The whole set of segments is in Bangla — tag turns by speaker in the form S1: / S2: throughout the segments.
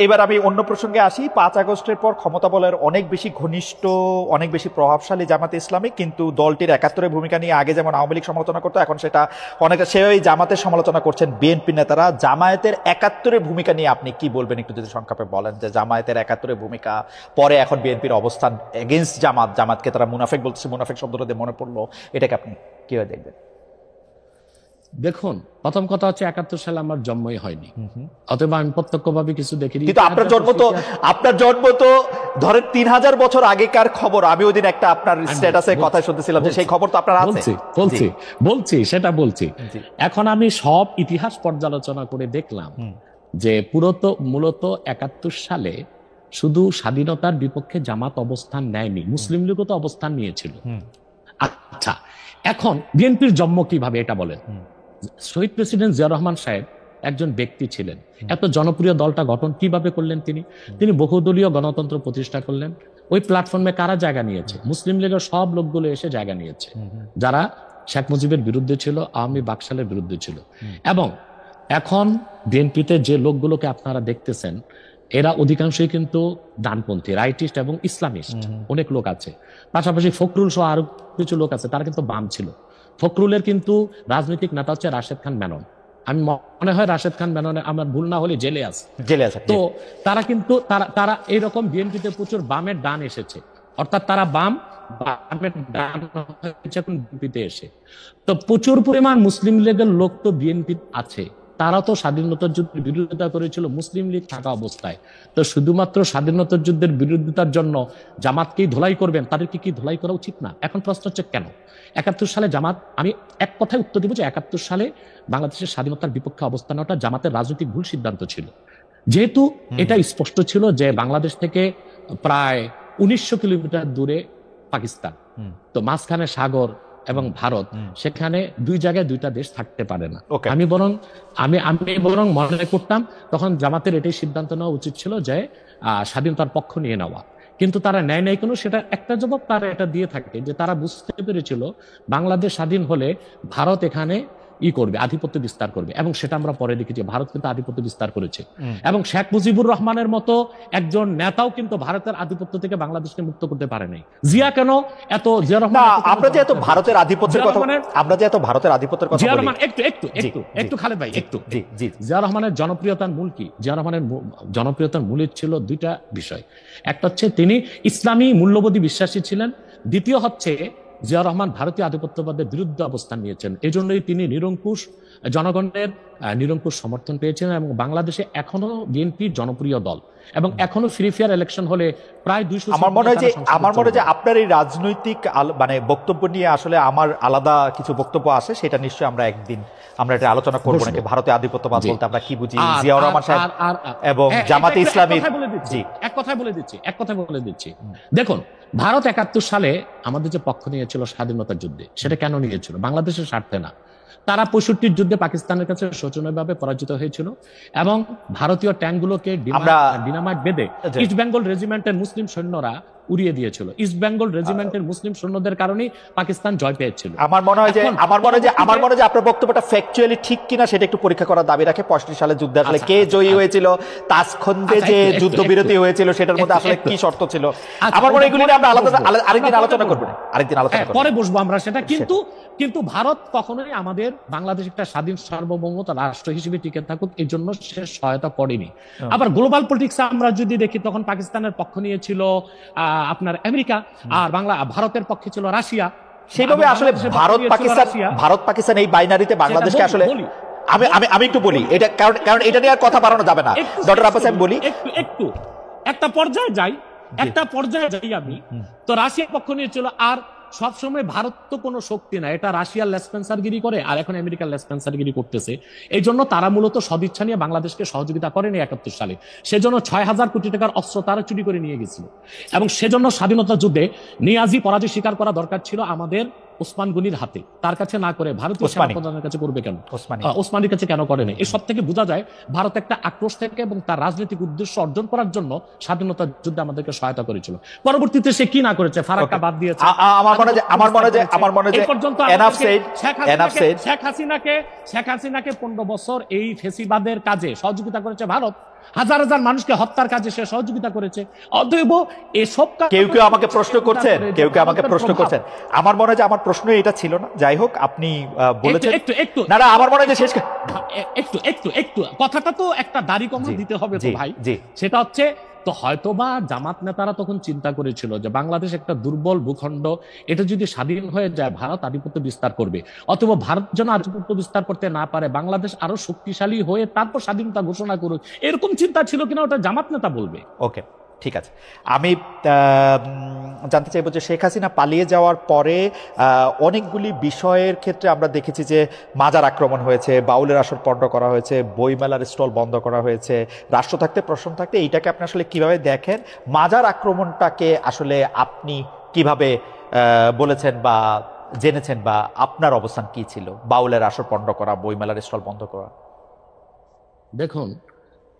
S1: এবার আমি অন্য প্রসঙ্গে আসি। 5 আগস্টের পর ক্ষমতা বলের অনেক বেশি ঘনিষ্ঠ, অনেক বেশি প্রভাবশালী জামাতে ইসলামী, কিন্তু দলটির 71-এর ভূমিকা নিয়ে আগে যেমন আওয়ামী লীগ সমালোচনা করতো, এখন সেটা অনেকটা সেভাবেই জামাতের সমালোচনা করছেন বিএনপি নেতারা। জামায়াতের 71-এর ভূমিকা নিয়ে আপনি কি বলবেন, একটু যদি সংক্ষেপে বলেন, যে জামায়াতের 71-এর ভূমিকা, পরে এখন বিএনপির অবস্থান এগেইনস্ট জামাতকে তারা মুনাফেক বলতেছে, মুনাফেক শব্দটা দিয়ে মনে পড়লো, এটাকে আপনি কিভাবে দেখবেন?
S2: দেখুন, প্রথম কথা হচ্ছে 71 সালে আমার জন্মই হয়নি, অতএব আমি প্রত্যক্ষভাবে কিছু দেখিনি।
S1: কিন্তু আপনার জন্ম তো ধরেন 3000 বছর আগেকার খবর। আমি ওই দিন একটা আপনার স্ট্যাটাসে কথা শুনতেছিলাম যে সেই খবর তো আপনার আছে।
S2: বলছি। এখন আমি সব ইতিহাস পর্যালোচনা করে দেখলাম যে মূলত 71 সালে শুধু স্বাধীনতার বিপক্ষে জামাত অবস্থান নেয়নি, মুসলিম লীগও তো অবস্থান নিয়েছিল। আচ্ছা, এখন বিএনপির জন্ম কিভাবে এটা বলেন। শহীদ প্রেসিডেন্ট জিয়াউর রহমান সাহেব একজন ব্যক্তি ছিলেন, এত জনপ্রিয় দলটা গঠন কিভাবে করলেন? তিনি বহুদলীয় গণতন্ত্র প্রতিষ্ঠা করলেন। ওই প্ল্যাটফর্মে কারা জায়গা নিয়েছে? মুসলিম লীগের সব লোকগুলো এসে জায়গা নিয়েছে, যারা শেখ মুজিবের বিরুদ্ধে ছিল, আওয়ামী বাকশালের বিরুদ্ধে ছিল। এবং এখন বিএনপিতে যে লোকগুলোকে আপনারা দেখতেছেন, এরা অধিকাংশই কিন্তু ডানপন্থী, রাইটিস্ট এবং ইসলামিস্ট অনেক লোক আছে। পাশাপাশি ফখরুল সহ আরো কিছু লোক আছে, তারা কিন্তু বাম ছিল। ফখরুলের কিন্তু রাজনৈতিক নেতা হচ্ছে রাশেদ খান মেনন। আমি মনে হয় রাশেদ খান মেনন, আমার ভুল না হলে জেলে আছে। তো তারা কিন্তু তারা এইরকম বিএনপিতে প্রচুর বামের ডান এসেছে, অর্থাৎ তারা বামের ডান বিএনপিতে এসে। তো প্রচুর পরিমাণ মুসলিম লীগের লোক তো বিএনপি আছে, তারা তো স্বাধীনতার যুদ্ধের বিরোধিতা করেছিল মুসলিম লীগ থাকা অবস্থায়। তো শুধুমাত্র স্বাধীনতার যুদ্ধের বিরোধিতার জন্য জামাতকেই ধোলাই করবেন? তাদেরকে কি ধোলাই করা উচিত না? এখন প্রশ্ন হচ্ছে কেন 71 সালে জামাত, আমি এক কথায় উত্তর দিব যে 71 সালে বাংলাদেশের স্বাধীনতার বিপক্ষে অবস্থান নেওয়াটা জামাতের রাজনৈতিক ভুল সিদ্ধান্ত ছিল। যেহেতু এটা স্পষ্ট ছিল যে বাংলাদেশ থেকে প্রায় 1900 কিলোমিটার দূরে পাকিস্তান, তো মাঝখানে সাগর এবং ভারত, সেখানে দুই জায়গায় দুইটা দেশ থাকতে পারে না। আমি বরং মনে করতাম তখন জামাতের এটাই সিদ্ধান্ত নেওয়া উচিত ছিল যে স্বাধীনতার পক্ষ নিয়ে নেওয়া, কিন্তু তারা নেয় নাই কোনো। সেটা একটা জবাব তারা এটা দিয়ে থাকে যে তারা বুঝতে পেরেছিল বাংলাদেশ স্বাধীন হলে ভারত এখানে করবে, আধিপত্য বিস্তার করবে। এবং সেটা আমরা পরে দেখেছি, ভারত কিন্তু আধিপত্য বিস্তার করেছে। এবং শেখ মুজিবুর রহমানের মতো একজন নেতাও কিন্তু ভারতের আধিপত্য থেকে বাংলাদেশকে মুক্ত করতে পারে নাই। জিয়া কেন এত, জিয়া রহমান,
S1: আমরা যে এত ভারতের আধিপত্যের কথা,
S2: জিয়া রহমান একটু খালেদ ভাই, জিয়া রহমানের জনপ্রিয়তার মূল কি? জিয়া রহমানের জনপ্রিয়তার মূলে ছিল দুইটা বিষয়। একটা হচ্ছে তিনি ইসলামী মূল্যবোধী বিশ্বাসী ছিলেন, দ্বিতীয় হচ্ছে জিয়া রহমান ভারতীয় আধিপত্যবাদের বিরুদ্ধে অবস্থান নিয়েছেন। এই জন্যই তিনি নিরঙ্কুশ জনগণের নিরঙ্কুশ সমর্থন পেয়েছিলেন। এবং বাংলাদেশে এখনো বিএনপি জনপ্রিয় দল, এবং এখনো ফ্রি ফেয়ার ইলেকশন হলে প্রায় 200।
S1: আমার মনে হয় যে আপনার এই রাজনৈতিক মানে বক্তব্য নিয়ে আসলে আমার আলাদা কিছু বক্তব্য আছে, সেটা নিশ্চয়ই আমরা একদিন এটা আলোচনা করবো নাকি। ভারতীয় আধিপত্যবাদ বলতে আমরা কি বুঝি, জিয়াউর রহমান সাহেব এবং জামাতে ইসলামী।
S2: এক কথায় বলে দিচ্ছি। দেখুন, ভারত 71 সালে আমাদের যে পক্ষ নিয়েছিল স্বাধীনতার যুদ্ধে, সেটা কেন নিয়েছিল? বাংলাদেশের স্বার্থে না। তারা 65 যুদ্ধে পাকিস্তানের কাছে শোচনীয়ভাবে পরাজিত হয়েছিল এবং ভারতীয় ট্যাঙ্কগুলোকে ডিনামাইট বেঁধে ইস্ট বেঙ্গল রেজিমেন্টের মুসলিম সৈন্যরা উড়িয়ে দিয়েছিল। ইস্ট বেঙ্গল রেজিমেন্টের মুসলিম সৈন্যদের কারণেই পাকিস্তান জয় পেয়েছিল।
S1: আমার মনে হয় যে আপনার বক্তব্যটা ফ্যাকচুয়ালি ঠিক কিনা সেটা একটু পরীক্ষা করার দাবি রাখে। 65 সালে যুদ্ধে আসলে কে জয়ী হয়েছিল, তাসখন্দে যে যুদ্ধবিরতি হয়েছিল সেটার মধ্যে আসলে কি শর্ত ছিল, আমার মনে হয় এগুলো আমরা আরেকদিন আলোচনা করব,
S2: পরে বসবো আমরা সেটা। কিন্তু ভারত কখনোই আমাদের বাংলাদেশ একটা স্বাধীন সার্বভৌমতা রাষ্ট্র হিসেবে টিকে থাকুক এই জন্য সে সহায়তা করেনি। আবার গ্লোবাল পলিটিক্সে আমরা যদি দেখি, তখন পাকিস্তানের পক্ষ নিয়েছিল আপনার আমেরিকা, আর ভারতের পক্ষে ছিল রাশিয়া।
S1: সেইভাবে আসলে ভারত পাকিস্তান এই বাইনারিতে বাংলাদেশকে আসলে আমি একটু বলি এটা, কারণ এটা নিয়ে আর কথা বাড়ানো যাবে না। ডক্টর আব্বাস সাহেব বলি,
S2: একটু একটা পর্যায়ে যাই আমি। তো রাশিয়ার পক্ষ নিয়েছিল, আর সবসময় ভারত তো কোনো শক্তি না, এটা রাশিয়ার লেসপেন্সারগিরি করে, আর এখন আমেরিকার লেসপেন্সারগিরি করতেছে। এই জন্য তারা মূলত সদিচ্ছা নিয়ে বাংলাদেশকে সহযোগিতা করেনি 71 সালে। সেজন্য 6000 কোটি টাকার অস্ত্র তারা চুরি করে নিয়ে গেছিল। এবং সেজন্য স্বাধীনতা যুদ্ধে নিয়াজি পরাজয় স্বীকার করা দরকার ছিল আমাদের ওসমান গনির হাতে, তার কাছে না করে ভারতীয় সেনাপ্রধানের কাছে করবে কেন, ওসমানীর কাছে কেন করেনি? এই সব থেকে বোঝা যায় ভারত একটা আক্রোশ থেকে এবং তার রাজনৈতিক উদ্দেশ্য অর্জন করার জন্য স্বাধীনতা যুদ্ধে আমাদেরকে সহায়তা করেছিল। পরবর্তীতে সে কি না করেছে, ফারাক্কা বাদ দিয়েছে। শেখ হাসিনাকে 15 বছর এই ফেসিবাদের কাজে সহযোগিতা করেছে ভারত, হাজার হাজার মানুষকে হত্যার কাজে সে সহযোগিতা করেছে। অতএব এসব
S1: কেউ কেউ আমাকে প্রশ্ন করছেন, আমার মনে হয় যে আমার প্রশ্ন এটা ছিল না। যাই হোক, আপনি বলেছেন একটু না, আমার মনে হয় যে শেষ
S2: একটু কথাটা তো একটা দাড়ি কমা দিতে হবে তো ভাই। সেটা হচ্ছে, তো হয়তোবা জামাত নেতারা তখন চিন্তা করেছিল যে বাংলাদেশ একটা দুর্বল ভূখণ্ড, এটা যদি স্বাধীন হয়ে যায় ভারত আধিপত্য বিস্তার করবে, অথবা ভারত যেন আধিপত্য বিস্তার করতে না পারে, বাংলাদেশ আরো শক্তিশালী হয়ে তারপর স্বাধীনতা ঘোষণা করুক, এরকম চিন্তা ছিল কিনা ওটা জামাত নেতা বলবে।
S1: ওকে, ঠিক আছে। আমি জানতে চাইবো যে শেখ হাসিনা পালিয়ে যাওয়ার পরে অনেকগুলি বিষয়ের ক্ষেত্রে আমরা দেখেছি যে মাজার আক্রমণ হয়েছে, বাউলের আসর পণ্ড করা হয়েছে, বইমেলার স্টল বন্ধ করা হয়েছে, রাষ্ট্র থাকতে প্রশ্ন থাকতে। এইটাকে আপনি আসলে কিভাবে দেখেন? মাজার আক্রমণটাকে আসলে আপনি কিভাবে বলেছেন বা জেনেছেন, বা আপনার অবস্থান কি ছিল? বাউলের আসর পণ্ড করা, বইমেলার স্টল বন্ধ করা।
S2: দেখুন,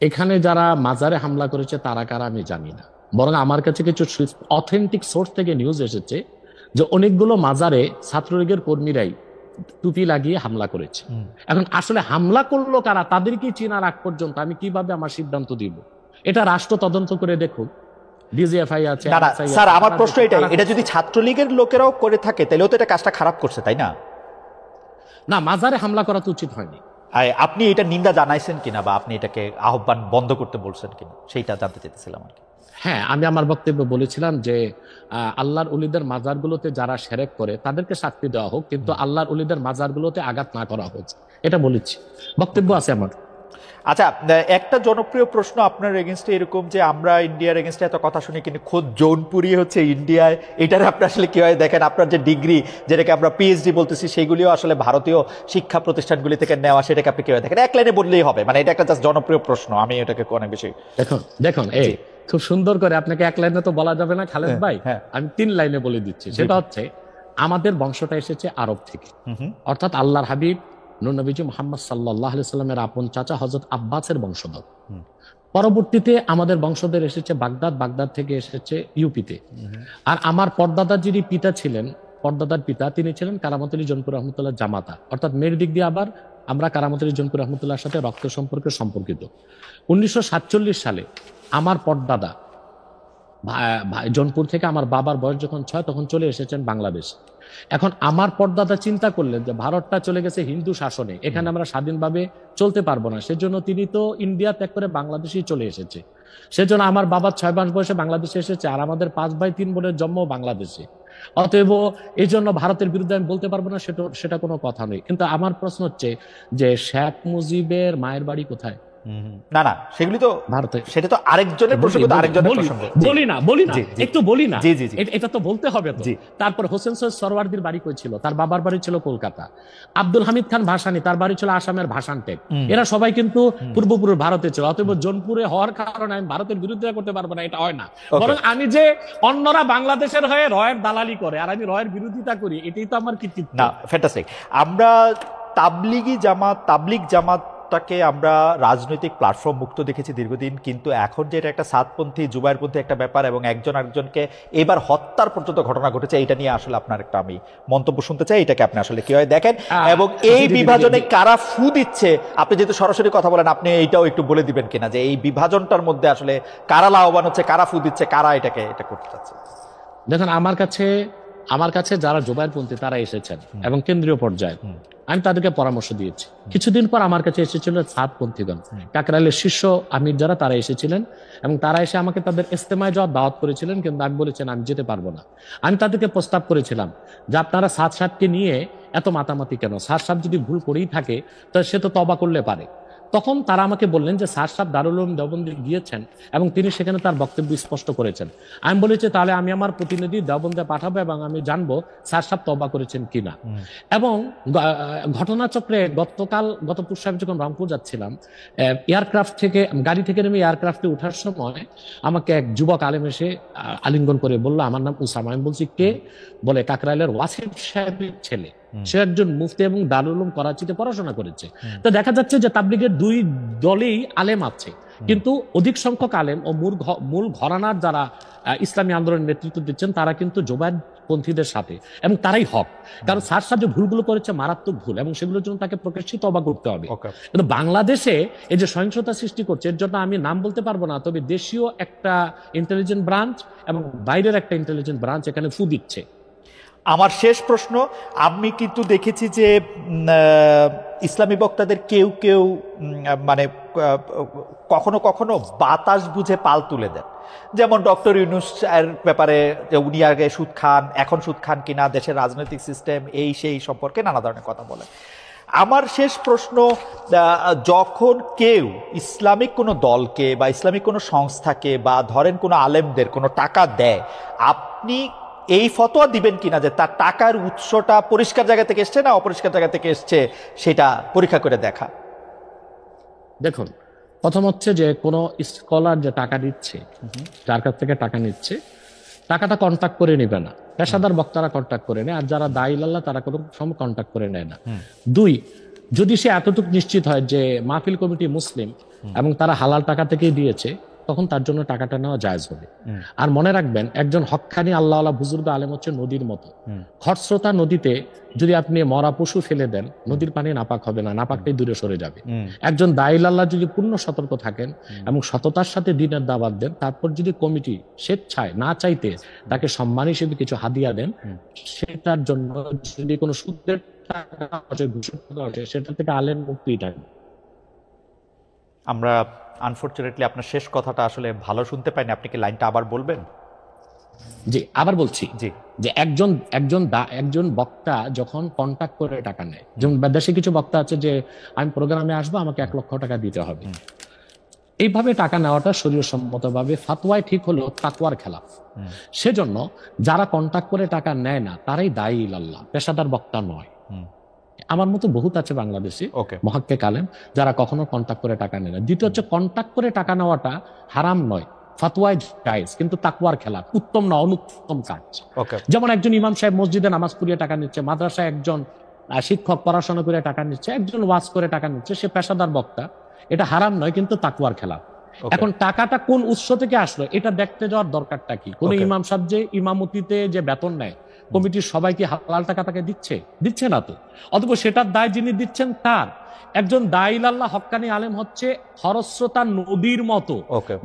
S2: এখানে যারা মাজারে হামলা করেছে তারা কারা আমি জানি না, বরং আমার কাছে কিছু অথেন্টিক সোর্স থেকে নিউজ এসেছে যে অনেকগুলো মাজারে ছাত্রলীগের কর্মীরাই টুপি লাগিয়ে হামলা করেছে। এখন আসলে হামলা করলো কারা, তাদেরকে চেনার আগ পর্যন্ত আমি কিভাবে আমার সিদ্ধান্ত দিব? এটা রাষ্ট্র তদন্ত করে দেখুক। ডিজিএফআই আছে।
S1: স্যার, আমার প্রশ্ন এটাই, এটা যদি ছাত্রলীগের লোকেরাও করে থাকে তাহলেও তো এটা কাজটা খারাপ করছে, তাই না?
S2: না, মাজারে হামলা করা তো উচিত হয়নি।
S1: আপনি এটা নিন্দা জানাইছেন কিনা, বা আপনি এটাকে আহ্বান বন্ধ করতে বলছেন কিনা, সেইটা জানতে চাইতেছিলাম আর কি।
S2: হ্যাঁ, আমি আমার বক্তব্যে বলেছিলাম যে আল্লাহর ওলিদের মাজারগুলোতে যারা শিরক করে তাদেরকে শাস্তি দেওয়া হোক, কিন্তু আল্লাহর ওলিদের মাজারগুলোতে আঘাত না করা হোক, এটা বলেছি, বক্তব্য আছে আমার।
S1: আচ্ছা, একটা জনপ্রিয় প্রশ্ন আপনার এগেনস্টে এরকম যে আমরা ইন্ডিয়ার এগেনস্টে এত কথা শুনি, কিন্তু খোদ জৌনপুরি হচ্ছে ইন্ডিয়ায়, এটার আপনি আসলে কিভাবে দেখেন? আপনার যে ডিগ্রি, যেটাকে আমরা পিএইচডি বলতেছি, সেগুলিও আসলে ভারতীয় শিক্ষা প্রতিষ্ঠানগুলি থেকে নেওয়া, সেটাকে আপনি কিভাবে দেখেন? এক লাইনে বললেই হবে, মানে এটা একটা জাস্ট জনপ্রিয় প্রশ্ন, আমি এটাকে অনেক বেশি।
S2: দেখুন এই খুব সুন্দর করে, আপনাকে এক লাইনে তো বলা যাবে না খালেদ ভাই, আমি 3 লাইনে বলে দিচ্ছি। সেটা হচ্ছে, আমাদের বংশটা এসেছে আরব থেকে, অর্থাৎ আল্লাহর হাবিব নূর নবীজি মুহাম্মদ সাল্লাল্লাহু আলাইহি সাল্লামের আপন চাচা হযরত আব্বাসের বংশধর। পরবর্তীতে আমাদের বংশধর এসেছে বাগদাদ থেকে এসেছে ইউপিতে। আর আমার পরদাদার যিনি পিতা ছিলেন, পরদাদার পিতা, তিনি ছিলেন কারামত আলী জনপুর রহমতুল্লাহ জামাতা, অর্থাৎ মেয়ের দিক দিয়ে আবার আমরা কারামত আলী জনপুর রহমতুল্লাহর সাথে রক্ত সম্পর্কে সম্পর্কিত। 1947 সালে আমার পরদাদা জনপুর থেকে, আমার বাবার বয়স যখন 6 তখন চলে এসেছেন বাংলাদেশ। এখন আমার পরদাদা চিন্তা করলেন যে ভারতটা চলে গেছে হিন্দু শাসনে, এখানে আমরা স্বাধীনভাবে চলতে পারবো না, সেজন্য তিনি তো ইন্ডিয়া ত্যাগ করে বাংলাদেশেই চলে এসেছে। সেজন্য আমার বাবা 6 মাস বয়সে বাংলাদেশে এসেছে, আর আমাদের 5 ভাই 3 বোনের জন্ম বাংলাদেশে। অতএব এই জন্য ভারতের বিরুদ্ধে আমি বলতে পারবো না, সেটা কোনো কথা নেই। কিন্তু আমার প্রশ্ন হচ্ছে যে শেখ মুজিবের মায়ের বাড়ি কোথায়?
S1: না, সেগুলি তো ভারতে, সেটা তো আরেকজনের প্রসঙ্গ, বলি না
S2: একটু বলি না, এটা তো বলতে হবে তো। তারপর হোসেন সৈয়দ সরওয়ার্দীর বাড়ি কই ছিল? তার বাবার বাড়ি ছিল কলকাতা। আব্দুল হামিদ খান ভাসানী, তার বাড়ি ছিল আসামের ভাসানটেক। এরা সবাই কিন্তু পূর্বপুরুষ ভারতে ছিল। অতএব জোনপুরে হওয়ার কারণে আমি ভারতের বিরুদ্ধে করতে পারবো না, এটা হয় না। বরং আমি যে অন্যরা বাংলাদেশের হয়ে রয়ের দালালি করে আর আমি রয়ের বিরোধিতা করি, এটাই তো আমার কৃতিত্ব।
S1: না, ফ্যান্টাস্টিক। আমরা তাবলিগ জামাতটাকে আমরা রাজনৈতিক প্ল্যাটফর্ম মুক্ত দেখেছি দীর্ঘদিন, কিন্তু এখন যে এটা একটা সাতপন্থী জুবাইরপন্থী একটা ব্যাপার, এবং একজন আরেকজনকে এবার হত্যার পর্যন্ত ঘটনা ঘটেছে, এটা নিয়ে আসলে আপনার একটা আমি মন্তব্য শুনতে চাই, এটাকে আপনি আসলে কিভাবে দেখেন, এবং এই বিভাজনে কারা ফু দিচ্ছে? আপনি যেহেতু সরাসরি কথা বলেন, আপনি এইটাও একটু বলে দিবেন কিনা যে এই বিভাজনটার মধ্যে আসলে কারা লাভবান হচ্ছে, কারা ফু দিচ্ছে, কারা এটা করতে চাচ্ছে?
S2: দেখুন, আমার কাছে যারা জুবাইরপন্থী তারা এসেছেন এবং কেন্দ্রীয় পর্যায়ে আমি তাদেরকে পরামর্শ দিয়েছি। কিছুদিন পর আমার কাছে এসেছিল সাতপন্থীগণ, কাকরাইলের শীর্ষ আমির যারা, তারা এসেছিলেন এবং তারা এসে আমাকে তাদের ইস্তেমায় যাওয়ার দাওয়াত করেছিলেন, কিন্তু আমি বলেছেন আমি যেতে পারবো না। আমি তাদেরকে প্রস্তাব করেছিলাম যে আপনারা সাদ সাহেবকে নিয়ে এত মাতামাতি কেন? সাদ সাহেব যদি ভুল করেই থাকে তো সে তো তওবা করলে পারে। তখন তারা আমাকে বললেন যে সাদ সাহেব দারুল উলুম দেওবন্দে গিয়েছেন এবং তিনি সেখানে তার বক্তব্য স্পষ্ট করেছেন। আমি বলেছি তাহলে আমি আমার প্রতিনিধি দেওবন্দে পাঠাবো এবং আমি জানবো সাদ সাহেব তওবা করেছেন কিনা। এবং ঘটনাচক্রে গত সাহেব যখন রংপুর যাচ্ছিলাম, এয়ারক্রাফট থেকে, গাড়ি থেকে নেমে এয়ারক্রাফটে ওঠার সময় আমাকে এক যুবক আলেম এসে আলিঙ্গন করে বললো আমার নাম উসামা। আমি বলছি কে? বলে কাকরাইলের ওয়াসিফ সাহেবের ছেলে, সে একজন মুফতি এবং দারুল উলুম করাচিতে পড়াশোনা করেছে। তো দেখা যাচ্ছে যে তাবলিগের 2 দলেই আলেম আছে, কিন্তু অধিক সংখ্যক আলেম ও মূল ঘরানার যারা ইসলামী আন্দোলনের নেতৃত্ব দিচ্ছেন তারা কিন্তু জোবায়েরপন্থীদের সাথে, এবং তারাই হক। কারণ স্যার সাহেব যে ভুলগুলো করেছে মারাত্মক ভুল, এবং সেগুলোর জন্য তাকে প্রকাশ্যে তওবা করতে হবে। কিন্তু বাংলাদেশে এই যে সহিংসতা সৃষ্টি করছে, এর জন্য আমি নাম বলতে পারবো না, তবে দেশীয় একটা ইন্টেলিজেন্ট ব্রাঞ্চ এবং বাইরের একটা ইন্টেলিজেন্ট ব্রাঞ্চ এখানে ফু দিচ্ছে।
S1: আমার শেষ প্রশ্ন, আমি কিন্তু দেখেছি যে ইসলামী বক্তাদের কেউ কেউ মানে কখনো কখনো বাতাস বুঝে পাল তুলে দেন, যেমন ডক্টর ইউনূস এর ব্যাপারে যে উনি আগে সুদ খান, এখন সুদ খান কিনা, দেশের রাজনৈতিক সিস্টেম এই সেই সম্পর্কে নানা ধরনের কথা বলেন। আমার শেষ প্রশ্ন, যখন কেউ ইসলামিক কোনো দলকে বা ইসলামিক কোনো সংস্থাকে বা ধরেন কোনো আলেমদের কোনো টাকা দেয়, আপনি এই ফতোয়া দিবেন কিনা যে তার টাকার উৎসটা পরিষ্কার জায়গা থেকে এসছে না অপরিষ্কার জায়গা থেকে এসছে, সেটা পরীক্ষা করে দেখা?
S2: দেখুন, প্রথম হচ্ছে যে কোনো স্কলার যে টাকা দিচ্ছে, যার কাছ থেকে টাকা নিচ্ছে, টাকাটা কন্ট্যাক্ট করে নেবে না, পেশাদার বক্তারা কন্ট্যাক্ট করে নেয়, আর যারা দায়ীল্লাহ তারা কোনো সময় কন্ট্যাক্ট করে নেয় না। দুই, যদি সে এতটুকু নিশ্চিত হয় যে মাহফিল কমিটি মুসলিম এবং তারা হালাল টাকা থেকেই দিয়েছে, তখন তার জন্য টাকাটা নেওয়া জায়েজ হবে। আর মনে রাখবেন, একজন হক্কানি আল্লাহওয়ালা বুজুর্গ আলেম হচ্ছে নদীর মতো। খরস্রোতা নদীতে যদি আপনি মরা পশু ফেলে দেন, নদীর পানি নাপাক হবে না, নাপাকটাই দূরে সরে যাবে। একজন দায়ীল আল্লাহ যদি পূর্ণ সতর্ক থাকেন এবং সততার সাথে দ্বীনের দাওয়াত দেন, তারপর যদি কমিটি স্বেচ্ছায় না চাইতে তাকে সম্মান হিসেবে কিছু হাদিয়া দেন, সেটার জন্য যদি কোনো সুদের টাকা আসে, সেটা থেকে আলেম মুক্তি থাকবে।
S1: আমরা আনফরচুনেটলি আপনার শেষ কথাটা আসলে ভালো শুনতে পাইনি, আপনি কি লাইনটা আবার বলবেন?
S2: জি, আবার বলছি
S1: জি,
S2: যে একজন বক্তা যখন কন্ট্যাক্ট করে টাকা নেয়, যেমন দেশে কিছু বক্তা আছে যে আমি প্রোগ্রামে আসবো, আমাকে 1 লক্ষ টাকা দিতে হবে, এইভাবে টাকা নেওয়াটা শরীয়সম্মতভাবে ফাতওয়ায় ঠিক হলেও তাকওয়ার খেলাফ। সেজন্য যারা কন্ট্যাক্ট করে টাকা নেয় না তারাই দায়ী ইলাল্লাহ, পেশাদার বক্তা নয়। আমার মতো বহুত আছে বাংলাদেশে মুহাক্কিক আলেম যারা কখনো কন্ট্যাক্ট করে টাকা নেয় না। দ্বিতীয় হচ্ছে, কন্ট্যাক্ট করে টাকা নেওয়াটা হারাম নয়, ফাতওয়ায় জায়েজ, কিন্তু তাকওয়ার খেলাফ, উত্তম না অনুত্তম কাজ। যেমন একজন ইমাম সাহেব মসজিদে নামাজ পড়িয়ে টাকা নিচ্ছে, মাদ্রাসায় একজন শিক্ষক পড়াশোনা করে টাকা নিচ্ছে, একজন ওয়াজ করে টাকা নিচ্ছে, সে পেশাদার বক্তা, এটা হারাম নয় কিন্তু তাকওয়ার খেলাফ। এখন টাকাটা কোন উৎস থেকে আসলো এটা দেখতে যাওয়ার দরকারটা কি? কোন ইমাম সাহেব যে ইমামতিতে যে বেতন নেয়, কমিটির সবাইকে হালাল টাকা তাকে দিচ্ছে না তো, অথবা সেটার দায় যিনি দিচ্ছেন তার। একজন দায়ীল্লাহ হক্কানি আলেম হচ্ছে খরস্রোতা নদীর মতো।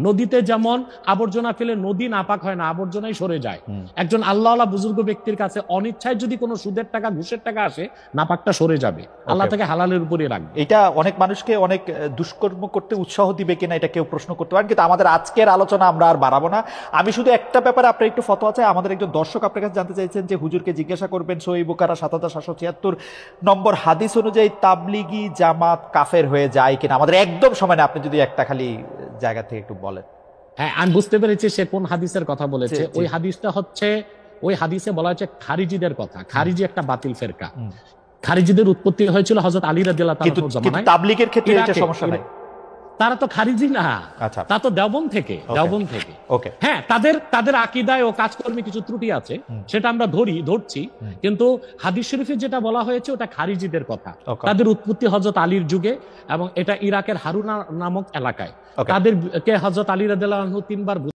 S2: নদীতে যেমন আবর্জনা ফেলে নদী নাপাক হয় না, আবর্জনাই সরে যায়। একজন আল্লাহওয়ালা বুজুর্গ ব্যক্তির কাছে অনিচ্ছায় যদি কোনো সুদের টাকা ঘুষের টাকা আসে, নাপাকটা সরে যাবে, আল্লাহ তাকে হালালের উপরে রাখবে।
S1: এটা অনেক মানুষকে অনেক দুষ্কর্ম করতে উৎসাহ দিবে কিনা এটা কেউ প্রশ্ন করতে পারেন, কিন্তু আমাদের আজকের আলোচনা আমরা আর বাড়াবো না। আমি শুধু একটা ব্যাপারে আপনার একটু ফতোয়া চাই। আমাদের একজন দর্শক আপনার কাছে জানতে চাইছেন যে হুজুরকে জিজ্ঞাসা করবেন সহিহ বুখারী ৭৭৭৬ নম্বর হাদিস অনুযায়ী তাবলিগি জামাত কাফের হয়ে যায় কিনা। আমাদের একদম সময় না, আপনি যদি একটা খালি জায়গা থেকে একটু বলেন।
S2: হ্যাঁ, আমি বুঝতে পেরেছি সে কোন হাদিসের কথা বলেছে। ওই হাদিসটা হচ্ছে, ওই হাদিসে বলা হয়েছে খারিজিদের কথা। খারিজি একটা বাতিল ফেরকা। খারিজিদের উৎপত্তি হয়েছিল হযরত আলী রাদিয়াল্লাহু তাআলার জামানায়।
S1: কিন্তু তাবলীগের ক্ষেত্রে এটা সমস্যা নাই,
S2: তারা তো খারিজি না, তা তো দেওবন্দ থেকে। হ্যাঁ, তাদের আকীদায় ও কাজকর্মে কিছু ত্রুটি আছে, সেটা আমরা ধরছি, কিন্তু হাদিস শরীফে যেটা বলা হয়েছে ওটা খারিজিদের কথা। তাদের উৎপত্তি হযরত আলীর যুগে, এবং এটা ইরাকের হারুনা নামক এলাকায়। তাদেরকে হযরত আলী রাদিয়াল্লাহু আনহু 3 বার